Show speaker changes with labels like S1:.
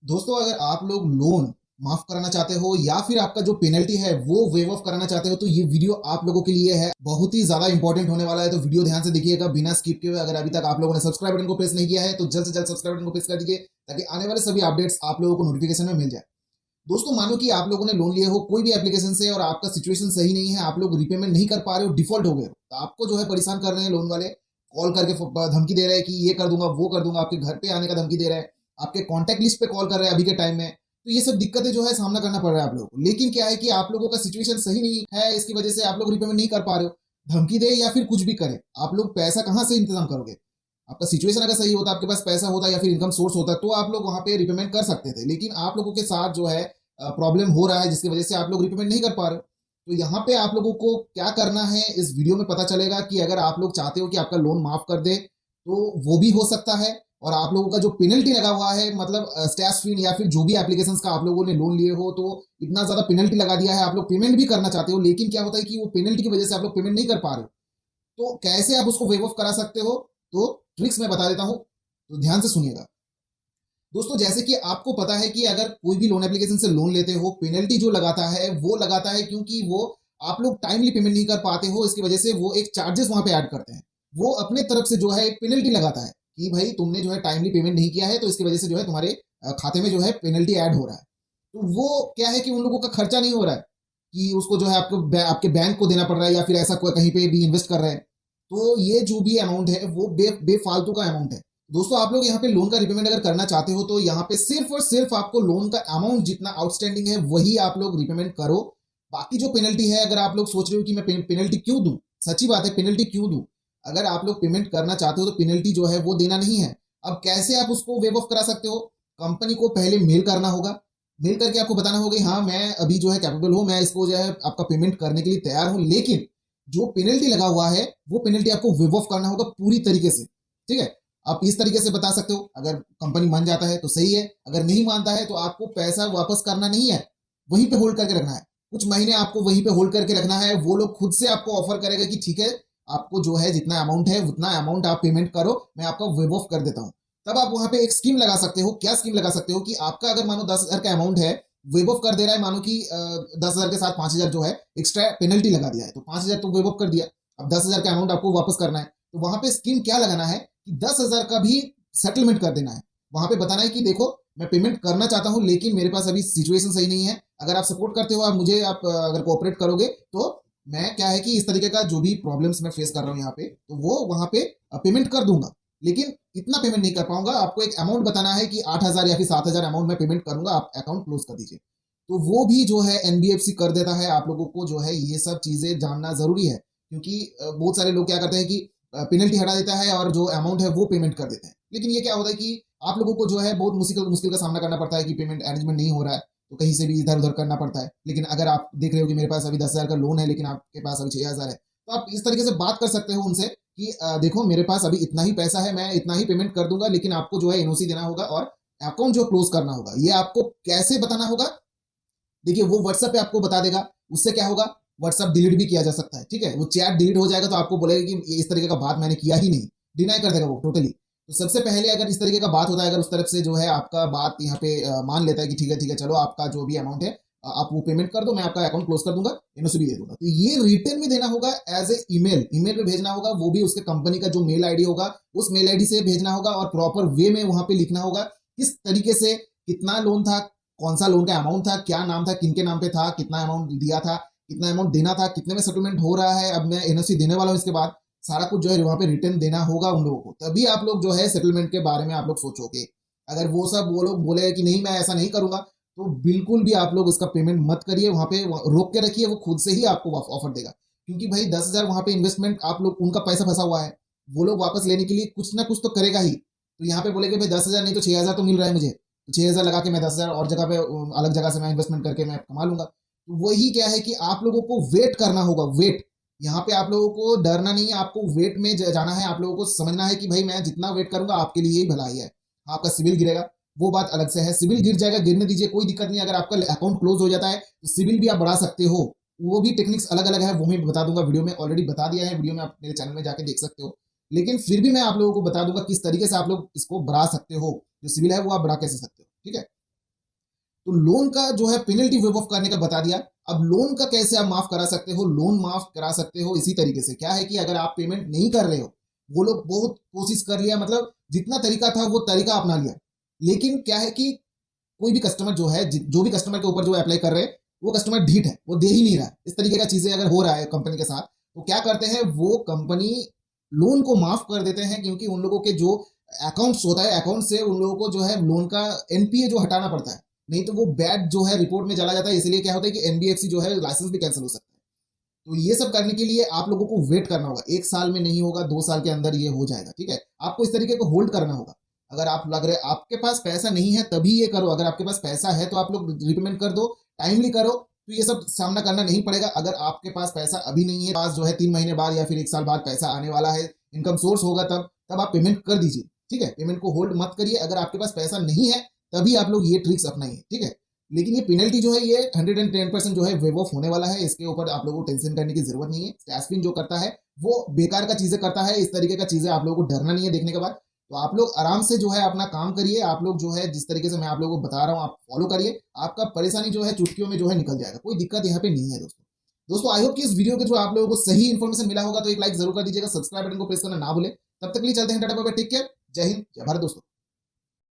S1: दोस्तों, अगर आप लोग लोन माफ कराना चाहते हो या फिर आपका जो पेनल्टी है वो वेव ऑफ कराना चाहते हो तो ये वीडियो आप लोगों के लिए है। बहुत ही ज्यादा इंपॉर्टेंट होने वाला है, तो वीडियो ध्यान से देखिएगा बिना स्किप किए हुए। अगर अभी तक आप लोगों ने सब्सक्राइब बटन को प्रेस नहीं किया है तो जल्द से जल्द सब्सक्राइब बटन को प्रेस कर दीजिए ताकि आने वाले सभी अपडेट्स आप लोगों को नोटिफिकेशन में मिल जाए। दोस्तों, मानो कि आप लोगों ने लोन लिए हो कोई भी एप्लीकेशन से और आपका सिचुएशन सही नहीं है, आप लोग रिपेमेंट नहीं कर पा रहे हो, डिफॉल्ट हो गए हो, तो आपको जो है परेशान कर रहे हैं लोन वाले। कॉल करके धमकी दे रहे हैं कि ये कर दूंगा वो कर दूंगा, आपके घर पे आने का धमकी दे रहे हैं, आपके कॉन्टैक्ट लिस्ट पे कॉल कर रहे हैं अभी के टाइम में। तो ये सब दिक्कतें जो है सामना करना पड़ रहा है आप लोगों को। लेकिन क्या है कि आप लोगों का सिचुएशन सही नहीं है, इसकी वजह से आप लोग रिपेमेंट नहीं कर पा रहे हो। धमकी दे या फिर कुछ भी करे, आप लोग पैसा कहाँ से इंतजाम करोगे? आपका सिचुएशन अगर सही होता, आपके पास पैसा होता या फिर इनकम सोर्स होता तो आप लोग वहां पे रिपेमेंट कर सकते थे। लेकिन आप लोगों के साथ जो है प्रॉब्लम हो रहा है जिसकी वजह से आप लोग रिपेमेंट नहीं कर पा रहे हो। तो यहाँ पे आप लोगों को क्या करना है इस वीडियो में पता चलेगा कि अगर आप लोग चाहते हो कि आपका लोन माफ कर दे तो वो भी हो सकता है। और आप लोगों का जो पेनल्टी लगा हुआ है, मतलब स्टैश फी या फिर जो भी एप्लीकेशंस का आप लोगों ने लोन लिए हो, तो इतना ज्यादा पेनल्टी लगा दिया है, आप लोग पेमेंट भी करना चाहते हो लेकिन क्या होता है कि वो पेनल्टी की वजह से आप लोग पेमेंट नहीं कर पा रहे हो। तो कैसे आप उसको वेव ऑफ करा सकते हो, तो ट्रिक्स मैं बता देता हूं, तो ध्यान से सुनिएगा। दोस्तों, जैसे कि आपको पता है कि अगर कोई भी लोन एप्लीकेशन से लोन लेते हो, पेनल्टी जो लगाता है वो लगाता है क्योंकि वो आप लोग टाइमली पेमेंट नहीं कर पाते हो, इसकी वजह से वो एक चार्जेस वहां पे ऐड करते हैं। वो अपने तरफ से जो है एक पेनल्टी लगाता है कि भाई तुमने जो है टाइमली पेमेंट नहीं किया है तो इसकी वजह से जो है तुम्हारे खाते में जो है पेनल्टी ऐड हो रहा है। तो वो क्या है कि उन लोगों का खर्चा नहीं हो रहा है कि उसको जो है आपको आपके बैंक को देना पड़ रहा है या फिर ऐसा कोई कहीं पे भी इन्वेस्ट कर रहे हैं। तो ये जो भी अमाउंट है वो बेफालतू का अमाउंट है। दोस्तों, आप लोग यहाँ पे लोन का रिपेमेंट अगर करना चाहते हो तो यहाँ पे सिर्फ और सिर्फ आपको लोन का अमाउंट जितना आउटस्टैंडिंग है वही आप लोग रिपेमेंट करो। बाकी जो पेनल्टी है, अगर आप लोग सोच रहे हो कि मैं पेनल्टी क्यों दूं, सच्ची बात है, पेनल्टी क्यों दूं? अगर आप लोग पेमेंट करना चाहते हो तो पेनल्टी जो है वो देना नहीं है। अब कैसे आप उसको वेव ऑफ करा सकते हो? कंपनी को पहले मेल करना होगा। मेल करके आपको बताना होगा हाँ मैं अभी जो है कैपेबल हूँ, मैं इसको जो है आपका पेमेंट करने के लिए तैयार हूँ, लेकिन जो पेनल्टी लगा हुआ है वो पेनल्टी आपको वेव ऑफ करना होगा पूरी तरीके से। ठीक है, आप इस तरीके से बता सकते हो। अगर कंपनी मान जाता है तो सही है, अगर नहीं मानता है तो आपको पैसा वापस करना नहीं है, वहीं पे होल्ड करके रखना है। कुछ महीने आपको वहीं पे होल्ड करके रखना है। वो लोग खुद से आपको ऑफर करेगा कि ठीक है, आपको जो है जितना अमाउंट है उतना अमाउंट आप पेमेंट करो, मैं आपका वेव ऑफ कर देता हूँ। तब आप वहां पे एक स्कीम लगा सकते हो। क्या स्कीम लगा सकते हो कि आपका अगर मानो 10,000 का अमाउंट है, वेव ऑफ कर दे रहा है, मानो कि 10,000 के साथ 5,000 जो है एक्स्ट्रा पेनल्टी लगा दिया है, तो 5,000 तो वेव ऑफ कर दिया। अब 10,000 का अमाउंट आपको वापस करना है, तो वहां पे स्कीम क्या लगाना है कि 10,000 का भी सेटलमेंट कर देना है। वहां पे बताना है कि देखो मैं पेमेंट करना चाहता हूं लेकिन मेरे पास अभी सिचुएशन सही नहीं है, अगर आप सपोर्ट करते हो, आप मुझे आप अगर कोऑपरेट करोगे तो मैं क्या है कि इस तरीके का जो भी प्रॉब्लम्स मैं फेस कर रहा हूँ यहाँ पे, तो वो वहां पे पेमेंट कर दूंगा, लेकिन इतना पेमेंट नहीं कर पाऊंगा। आपको एक अमाउंट बताना है कि 8,000 या फिर 7,000 अमाउंट मैं पेमेंट करूंगा, आप अकाउंट क्लोज कर दीजिए। तो वो भी जो है एनबीएफसी कर देता है। आप लोगों को जो है ये सब चीजें जानना जरूरी है, क्योंकि बहुत सारे लोग क्या करते हैं कि पेनल्टी हटा देता है और जो अमाउंट है वो पेमेंट कर देते हैं। लेकिन ये क्या होता है कि आप लोगों को जो है बहुत मुश्किल मुश्किल का सामना करना पड़ता है कि पेमेंट अरेंजमेंट नहीं हो रहा है, तो कहीं से भी इधर उधर करना पड़ता है। लेकिन अगर आप देख रहे हो कि मेरे पास अभी 10,000 का लोन है लेकिन आपके पास अभी 6,000 है, तो आप इस तरीके से बात कर सकते हो उनसे कि देखो मेरे पास अभी इतना ही पैसा है, मैं इतना ही पेमेंट कर दूंगा, लेकिन आपको जो है एनओसी देना होगा और अकाउंट जो क्लोज करना होगा। ये आपको कैसे बताना होगा? देखिए, वो व्हाट्सएप पे आपको बता देगा। उससे क्या होगा, व्हाट्सएप डिलीट भी किया जा सकता है। ठीक है, वो चैट डिलीट हो जाएगा तो आपको बोलेगा कि ये इस तरीके का बात मैंने किया ही नहीं, डिनाई कर देगा वो टोटली। तो सबसे पहले अगर इस तरीके का बात होता है, अगर उस तरफ से जो है आपका बात यहाँ पे मान लेता है कि ठीक है चलो आपका जो भी अमाउंट है आप वो पेमेंट कर दो, मैं आपका अकाउंट क्लोज कर दूंगा, एनओसी भी दे दूंगा, तो ये रिटर्न में देना होगा एज ए ईमेल। ईमेल पे भेजना होगा, वो भी उसके कंपनी का जो मेल आईडी होगा उस मेल आईडी से भेजना होगा और प्रॉपर वे में वहां पे लिखना होगा किस तरीके से, कितना लोन था, कौन सा लोन का अमाउंट था, क्या नाम था, किनके नाम पे था, कितना अमाउंट दिया था, कितना अमाउंट देना था, कितने में सेटलमेंट हो रहा है, अब मैं एनओसी देने वाला हूँ, इसके बाद सारा कुछ जो है वहां पे रिटर्न देना होगा उन लोगों को। तभी आप लोग जो है सेटलमेंट के बारे में आप लोग सोचोगे। अगर वो लोग बोले कि नहीं मैं ऐसा नहीं करूंगा, तो बिल्कुल भी आप लोग उसका पेमेंट मत करिए, वहां पे रोक के रखिए, वो खुद से ही आपको ऑफर देगा। क्योंकि भाई 10,000 वहां पे इन्वेस्टमेंट, आप लोग उनका पैसा फंसा हुआ है, वो लोग वापस लेने के लिए कुछ ना कुछ तो करेगा ही। तो यहाँ पे बोलेगे भाई 10,000 नहीं तो 6,000 तो मिल रहा है मुझे, 6,000 लगा के मैं 10,000 और जगह पे अलग जगह से मैं इन्वेस्टमेंट करके मैं कमा लूंगा। तो वही क्या है कि आप लोगों को वेट करना होगा, वेट। यहाँ पे आप लोगों को डरना नहीं है, आपको वेट में जाना है। आप लोगों को समझना है कि भाई मैं जितना वेट करूंगा आपके लिए ही भलाई है। आपका सिविल गिरेगा वो बात अलग से है, सिविल गिर जाएगा, गिरने दीजिए, कोई दिक्कत नहीं। अगर आपका अकाउंट क्लोज हो जाता है तो सिविल भी आप बढ़ा सकते हो। वो भी टेक्निक्स अलग अलग है, वो मैं बता दूंगा, वीडियो में ऑलरेडी बता दिया है, वीडियो में आप मेरे चैनल में जाके देख सकते हो। लेकिन फिर भी मैं आप लोगों को बता दूंगा किस तरीके से आप लोग इसको बढ़ा सकते हो, जो सिविल है वो आप बढ़ा कैसे सकते हो। ठीक है, तो लोन का जो है पेनल्टी वेव ऑफ करने का बता दिया। अब लोन का कैसे आप माफ करा सकते हो, लोन माफ करा सकते हो इसी तरीके से। क्या है कि अगर आप पेमेंट नहीं कर रहे हो, वो लोग बहुत कोशिश कर लिया, मतलब जितना तरीका था वो तरीका अपना लिया, लेकिन क्या है कि कोई भी कस्टमर जो है, जो भी कस्टमर के ऊपर जो अप्लाई कर रहे हैं, वो कस्टमर ढीठ है, वो दे ही नहीं रहा है। इस तरीके का चीजें अगर हो रहा है कंपनी के साथ, तो क्या करते हैं वो कंपनी लोन को माफ कर देते हैं, क्योंकि उन लोगों के जो अकाउंट्स होता है, अकाउंट से उन लोगों को जो है लोन का एनपीए जो हटाना पड़ता है, नहीं तो वो बैड जो है रिपोर्ट में चला जाता है। इसलिए क्या होता है कि एनबीएफसी जो है लाइसेंस भी कैंसिल हो सकता है। तो ये सब करने के लिए आप लोगों को वेट करना होगा, 1 साल में नहीं होगा, 2 साल के अंदर ये हो जाएगा, ठीक है। आपको इस तरीके को होल्ड करना होगा। अगर आप लग रहे आपके पास पैसा नहीं है तभी ये करो, अगर आपके पास पैसा है तो आप लोग रिपेमेंट कर दो, टाइमली करो, तो ये सब सामना करना नहीं पड़ेगा। अगर आपके पास पैसा अभी नहीं है, पास जो है 3 महीने बाद या फिर 1 साल बाद पैसा आने वाला है, इनकम सोर्स होगा, तब आप पेमेंट कर दीजिए, ठीक है। पेमेंट को होल्ड मत करिए। अगर आपके पास पैसा नहीं है तभी आप लोग ये ट्रिक्स अपनाइए, ठीक है। लेकिन ये पेनल्टी जो है ये 110% जो है वेव ऑफ होने वाला है। इसके ऊपर आप लोगों को टेंशन करने की जरूरत नहीं है। स्टैशपिन जो करता है वो बेकार का चीजें करता है, इस तरीके का चीजें आप लोगों को डरना नहीं है देखने के बाद। तो आप लोग आराम से जो है अपना काम करिए। आप लोग जो है जिस तरीके से मैं आप लोगों को बता रहा हूँ आप फॉलो करिए, आपका परेशानी जो है चुटकियों में जो है निकल जाएगा। कोई दिक्कत यहाँ पे नहीं है दोस्तों आई होप कि इस वीडियो के थ्रू आप लोगों को सही इन्फॉर्मेशन मिला होगा। तो एक लाइक जरूर कर दीजिएगा, सब्सक्राइब बटन को प्रेस करना ना भूले। तब तक के लिए चलते हैं, tata bye bye, take care, जय हिंद, जय भारत दोस्तों।